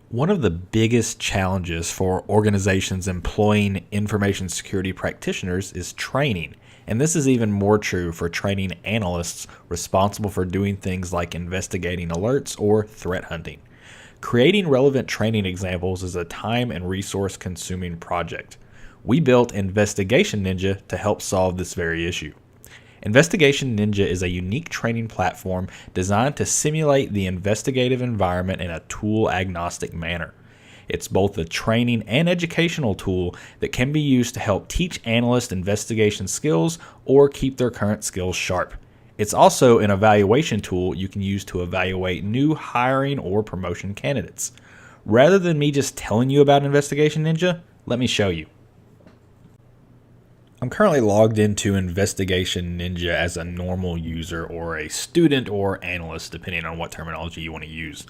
One of the biggest challenges for organizations employing information security practitioners is training. And this is even more true for training analysts responsible for doing things like investigating alerts or threat hunting. Creating relevant training examples is a time and resource consuming project. We built Investigation Ninja to help solve this very issue. Investigation Ninja is a unique training platform designed to simulate the investigative environment in a tool-agnostic manner. It's both a training and educational tool that can be used to help teach analysts investigation skills or keep their current skills sharp. It's also an evaluation tool you can use to evaluate new hiring or promotion candidates. Rather than me just telling you about Investigation Ninja, let me show you. I'm currently logged into Investigation Ninja as a normal user or a student or analyst, depending on what terminology you want to use.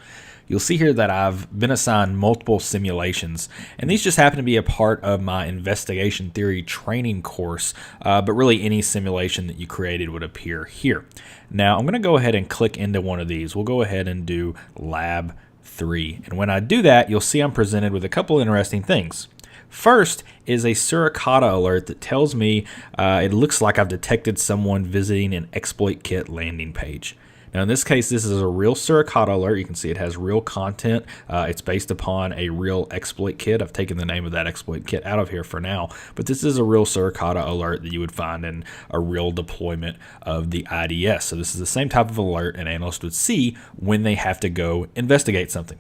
You'll see here that I've been assigned multiple simulations, and these just happen to be a part of my investigation theory training course, but really any simulation that you created would appear here. Now, I'm going to go ahead and click into one of these. We'll go ahead and do Lab 3, and when I do that, you'll see I'm presented with a couple interesting things. First is a Suricata alert that tells me it looks like I've detected someone visiting an exploit kit landing page. Now in this case, this is a real Suricata alert. You can see it has real content. It's based upon a real exploit kit. I've taken the name of that exploit kit out of here for now, but this is a real Suricata alert that you would find in a real deployment of the IDS. So this is the same type of alert an analyst would see when they have to go investigate something.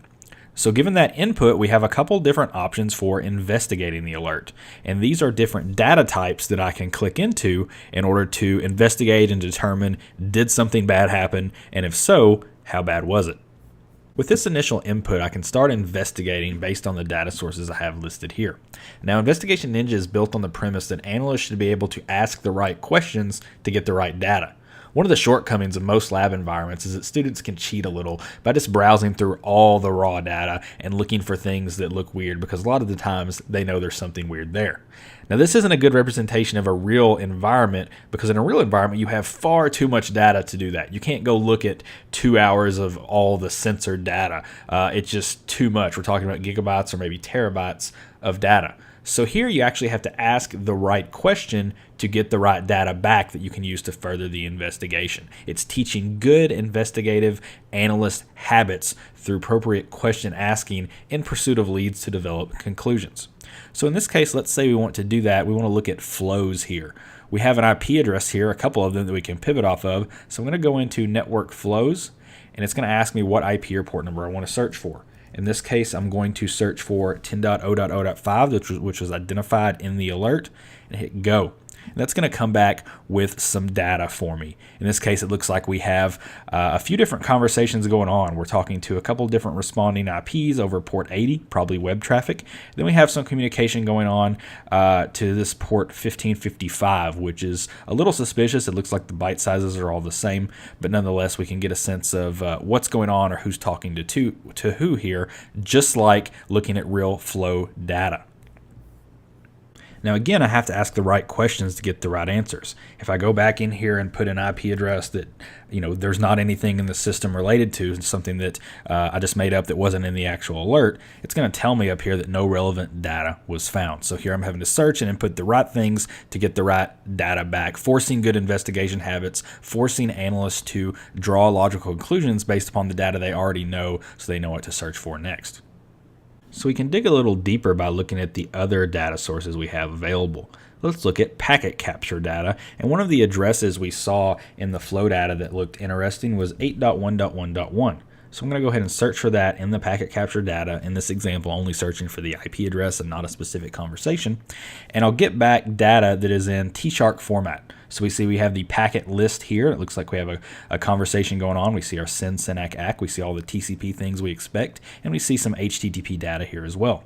So given that input, we have a couple different options for investigating the alert. And these are different data types that I can click into in order to investigate and determine, did something bad happen? And if so, how bad was it? With this initial input, I can start investigating based on the data sources I have listed here. Now, Investigation Ninja is built on the premise that analysts should be able to ask the right questions to get the right data. One of the shortcomings of most lab environments is that students can cheat a little by just browsing through all the raw data and looking for things that look weird, because a lot of the times they know there's something weird there. Now, this isn't a good representation of a real environment, because in a real environment, you have far too much data to do that. You can't go look at 2 hours of all the censored data. It's just too much. We're talking about gigabytes or maybe terabytes of data. So here you actually have to ask the right question to get the right data back that you can use to further the investigation. It's teaching good investigative analyst habits through appropriate question asking in pursuit of leads to develop conclusions. So in this case, let's say we want to do that. We want to look at flows here. We have an IP address here, a couple of them that we can pivot off of. So I'm going to go into network flows, and it's going to ask me what IP or port number I want to search for. In this case, I'm going to search for 10.0.0.5, which was identified in the alert, and hit go. And that's going to come back with some data for me. In this case, it looks like we have a few different conversations going on. We're talking to a couple of different responding IPs over port 80, probably web traffic. Then we have some communication going on to this port 1555, which is a little suspicious. It looks like the byte sizes are all the same, but nonetheless, we can get a sense of what's going on or who's talking to who here, just like looking at real flow data. Now again, I have to ask the right questions to get the right answers. If I go back in here and put an IP address that, there's not anything in the system related to, something that I just made up that wasn't in the actual alert, it's going to tell me up here that no relevant data was found. So here I'm having to search and input the right things to get the right data back, forcing good investigation habits, forcing analysts to draw logical conclusions based upon the data they already know so they know what to search for next. So we can dig a little deeper by looking at the other data sources we have available. Let's look at packet capture data, and one of the addresses we saw in the flow data that looked interesting was 8.1.1.1. So I'm going to go ahead and search for that in the packet capture data, in this example only searching for the IP address and not a specific conversation, and I'll get back data that is in T-Shark format. So we see we have the packet list here. It looks like we have a conversation going on. We see our send, SYNAC, ACK. We see all the TCP things we expect, and we see some HTTP data here as well.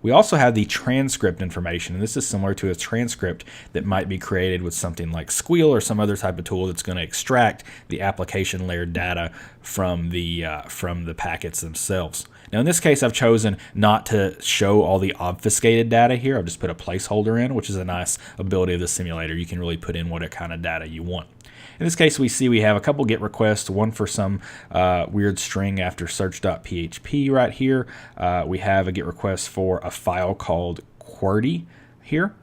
We also have the transcript information, and this is similar to a transcript that might be created with something like Squeal or some other type of tool that's going to extract the application layer data from the packets themselves. Now in this case, I've chosen not to show all the obfuscated data here. I've just put a placeholder in, which is a nice ability of the simulator. You can really put in what kind of data you want. In this case, we see we have a couple GET requests, one for some weird string after search.php right here. We have a GET request for a file called QWERTY here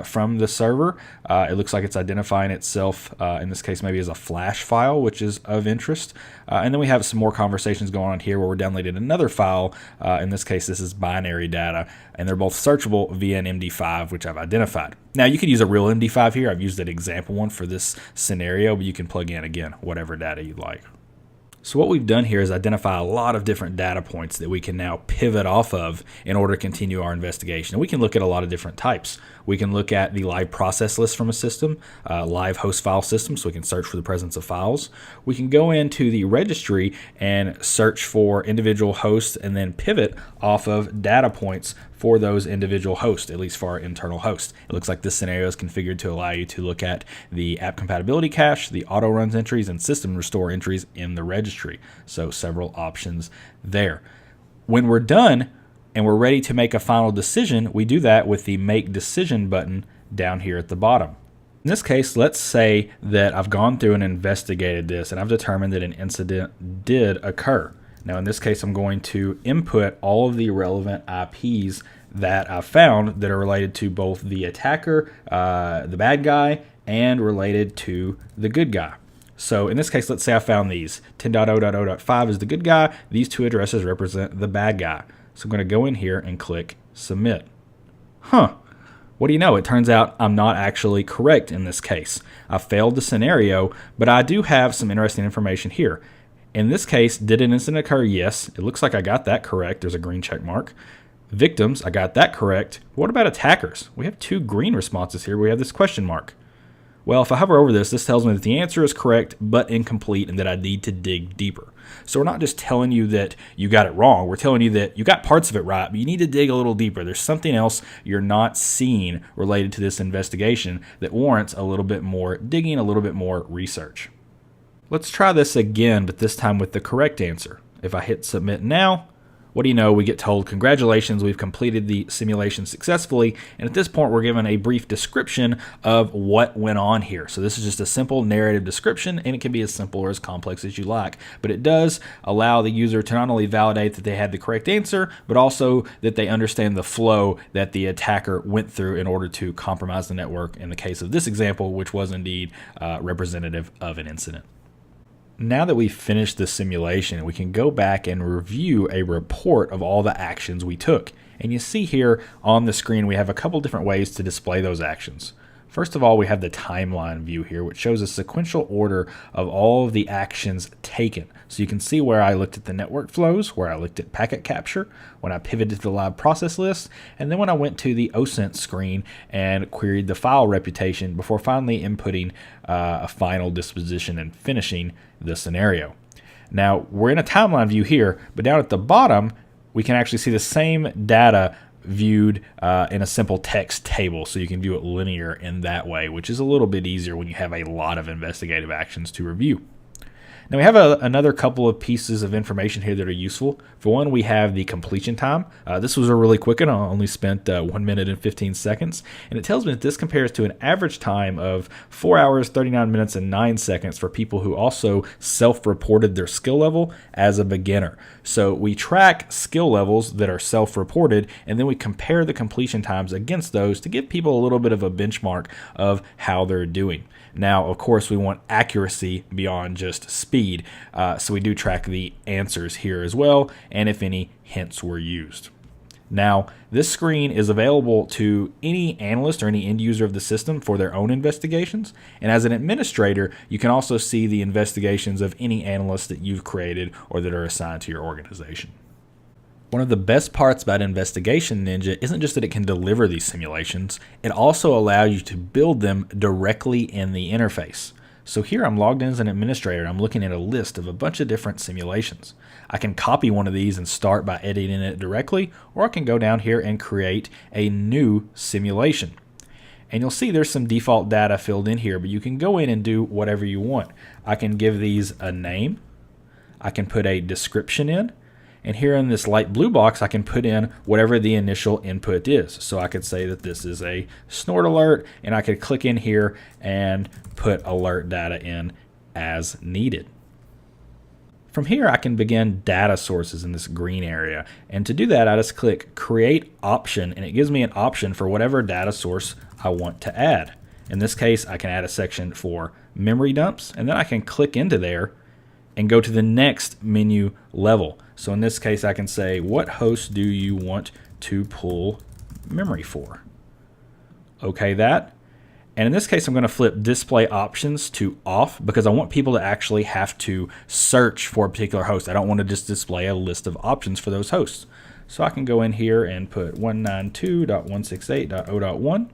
from the server. It looks like it's identifying itself, in this case maybe as a flash file, which is of interest. And then we have some more conversations going on here where we're downloading another file. In this case, this is binary data, and they're both searchable via an MD5, which I've identified. Now, you could use a real MD5 here. I've used an example one for this scenario, but you can plug in, again, whatever data you'd like. So what we've done here is identify a lot of different data points that we can now pivot off of in order to continue our investigation. And we can look at a lot of different types. We can look at the live process list from a system, live host file system, so we can search for the presence of files. We can go into the registry and search for individual hosts and then pivot off of data points for those individual hosts, at least for our internal host. It looks like this scenario is configured to allow you to look at the app compatibility cache, the auto runs entries, and system restore entries in the registry. So several options there. When we're done and we're ready to make a final decision, we do that with the Make Decision button down here at the bottom. In this case, let's say that I've gone through and investigated this and I've determined that an incident did occur. Now in this case, I'm going to input all of the relevant IPs that I found that are related to both the attacker, the bad guy, and related to the good guy. So in this case, let's say I found these. 10.0.0.5 is the good guy. These two addresses represent the bad guy. So I'm going to go in here and click Submit. What do you know? It turns out I'm not actually correct in this case. I failed the scenario, but I do have some interesting information here. In this case, did an incident occur? Yes. It looks like I got that correct. There's a green check mark. Victims, I got that correct. What about attackers? We have two green responses here. We have this question mark. Well, if I hover over this, this tells me that the answer is correct but incomplete and that I need to dig deeper. So we're not just telling you that you got it wrong. We're telling you that you got parts of it right, but you need to dig a little deeper. There's something else you're not seeing related to this investigation that warrants a little bit more digging, a little bit more research. Let's try this again, but this time with the correct answer. If I hit Submit now, what do you know? We get told, congratulations, we've completed the simulation successfully. And at this point, we're given a brief description of what went on here. So this is just a simple narrative description, and it can be as simple or as complex as you like. But it does allow the user to not only validate that they had the correct answer, but also that they understand the flow that the attacker went through in order to compromise the network in the case of this example, which was indeed representative of an incident. Now that we've finished the simulation, we can go back and review a report of all the actions we took. And you see here on the screen, we have a couple different ways to display those actions. First of all, we have the timeline view here, which shows a sequential order of all of the actions taken. So you can see where I looked at the network flows, where I looked at packet capture, when I pivoted to the live process list, and then when I went to the OSINT screen and queried the file reputation before finally inputting a final disposition and finishing the scenario. Now, we're in a timeline view here, but down at the bottom, we can actually see the same data viewed in a simple text table, so you can view it linear in that way, which is a little bit easier when you have a lot of investigative actions to review. Now we have another couple of pieces of information here that are useful. For one, we have the completion time. This was a really quick one. I only spent 1 minute and 15 seconds. And it tells me that this compares to an average time of 4 hours, 39 minutes, and 9 seconds for people who also self-reported their skill level as a beginner. So we track skill levels that are self-reported, and then we compare the completion times against those to give people a little bit of a benchmark of how they're doing. Now, of course, we want accuracy beyond just speed, so we do track the answers here as well, and if any hints were used. Now, this screen is available to any analyst or any end user of the system for their own investigations, and as an administrator, you can also see the investigations of any analyst that you've created or that are assigned to your organization. One of the best parts about Investigation Ninja isn't just that it can deliver these simulations, it also allows you to build them directly in the interface. So here I'm logged in as an administrator and I'm looking at a list of a bunch of different simulations. I can copy one of these and start by editing it directly, or I can go down here and create a new simulation. And you'll see there's some default data filled in here, but you can go in and do whatever you want. I can give these a name, I can put a description in, And here in this light blue box, I can put in whatever the initial input is. So I could say that this is a snort alert, and I could click in here and put alert data in as needed. From here, I can begin data sources in this green area. And to do that, I just click Create Option, and it gives me an option for whatever data source I want to add. In this case, I can add a section for memory dumps, and then I can click into there and go to the next menu level. So in this case, I can say, what host do you want to pull memory for? Okay, that. And in this case, I'm going to flip display options to off because I want people to actually have to search for a particular host. I don't want to just display a list of options for those hosts. So I can go in here and put 192.168.0.1.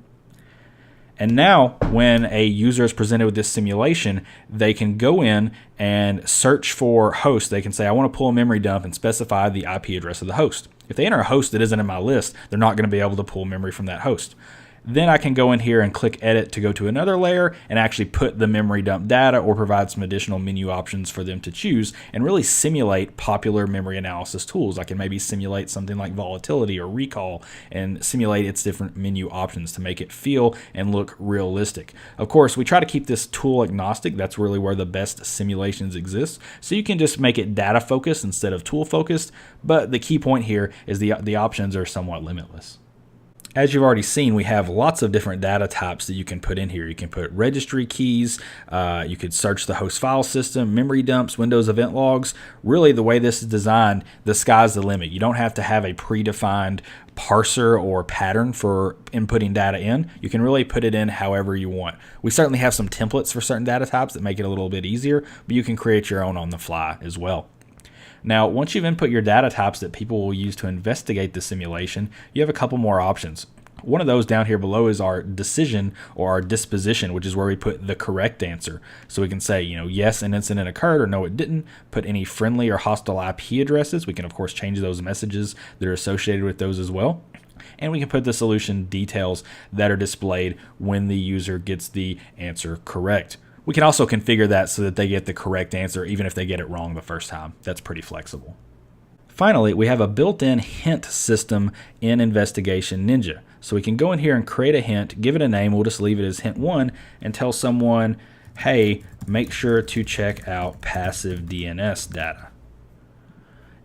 And now when a user is presented with this simulation, they can go in and search for hosts. They can say, I want to pull a memory dump and specify the IP address of the host. If they enter a host that isn't in my list, they're not going to be able to pull memory from that host. Then I can go in here and click edit to go to another layer and actually put the memory dump data or provide some additional menu options for them to choose and really simulate popular memory analysis tools. I can maybe simulate something like volatility or recall and simulate its different menu options to make it feel and look realistic. Of course, we try to keep this tool agnostic. That's really where the best simulations exist. So you can just make it data focused instead of tool focused. But the key point here is the options are somewhat limitless. As you've already seen, we have lots of different data types that you can put in here. You can put registry keys, you could search the host file system, memory dumps, Windows event logs. Really, the way this is designed, the sky's the limit. You don't have to have a predefined parser or pattern for inputting data in. You can really put it in however you want. We certainly have some templates for certain data types that make it a little bit easier, but you can create your own on the fly as well. Now, once you've input your data types that people will use to investigate the simulation, you have a couple more options. One of those down here below is our decision or our disposition, which is where we put the correct answer. So we can say, yes, an incident occurred, or no, it didn't. Put any friendly or hostile IP addresses. We can, of course, change those messages that are associated with those as well. And we can put the solution details that are displayed when the user gets the answer correct. We can also configure that so that they get the correct answer even if they get it wrong the first time. That's pretty flexible. Finally, we have a built-in hint system in Investigation Ninja. So we can go in here and create a hint, give it a name, we'll just leave it as hint 1, and tell someone, hey, make sure to check out passive DNS data.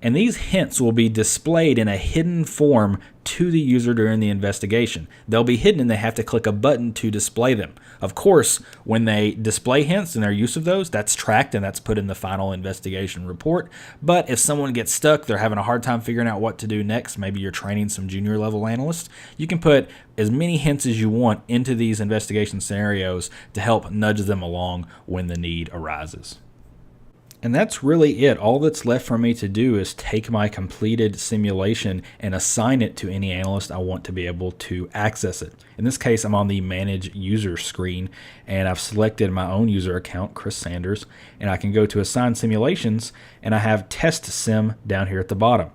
And these hints will be displayed in a hidden form to the user during the investigation. They'll be hidden and they have to click a button to display them. Of course, when they display hints and their use of those, that's tracked and that's put in the final investigation report. But if someone gets stuck, they're having a hard time figuring out what to do next, maybe you're training some junior level analysts, you can put as many hints as you want into these investigation scenarios to help nudge them along when the need arises. And that's really it. All that's left for me to do is take my completed simulation and assign it to any analyst I want to be able to access it. In this case, I'm on the Manage User screen, and I've selected my own user account, Chris Sanders, and I can go to Assign Simulations, and I have Test Sim down here at the bottom.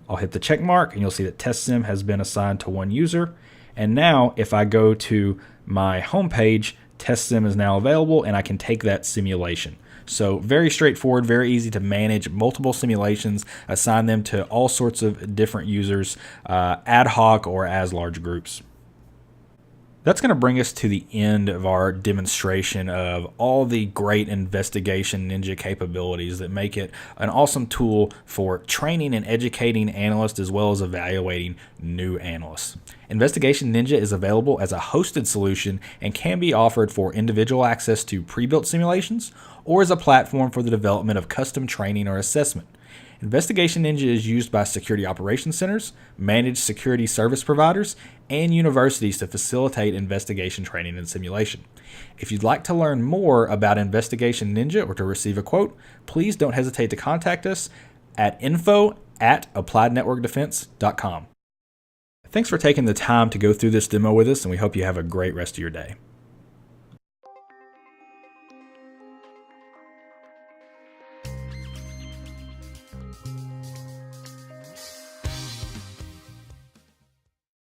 I'll hit the check mark, and you'll see that Test Sim has been assigned to one user. And now, if I go to my home page, Test Sim is now available, and I can take that simulation. So very straightforward, very easy to manage multiple simulations, assign them to all sorts of different users, ad hoc or as large groups. That's going to bring us to the end of our demonstration of all the great Investigation Ninja capabilities that make it an awesome tool for training and educating analysts as well as evaluating new analysts. Investigation Ninja is available as a hosted solution and can be offered for individual access to pre-built simulations or as a platform for the development of custom training or assessment. Investigation Ninja is used by security operations centers, managed security service providers, and universities to facilitate investigation training and simulation. If you'd like to learn more about Investigation Ninja or to receive a quote, please don't hesitate to contact us at info@appliednetworkdefense.com. Thanks for taking the time to go through this demo with us, and we hope you have a great rest of your day.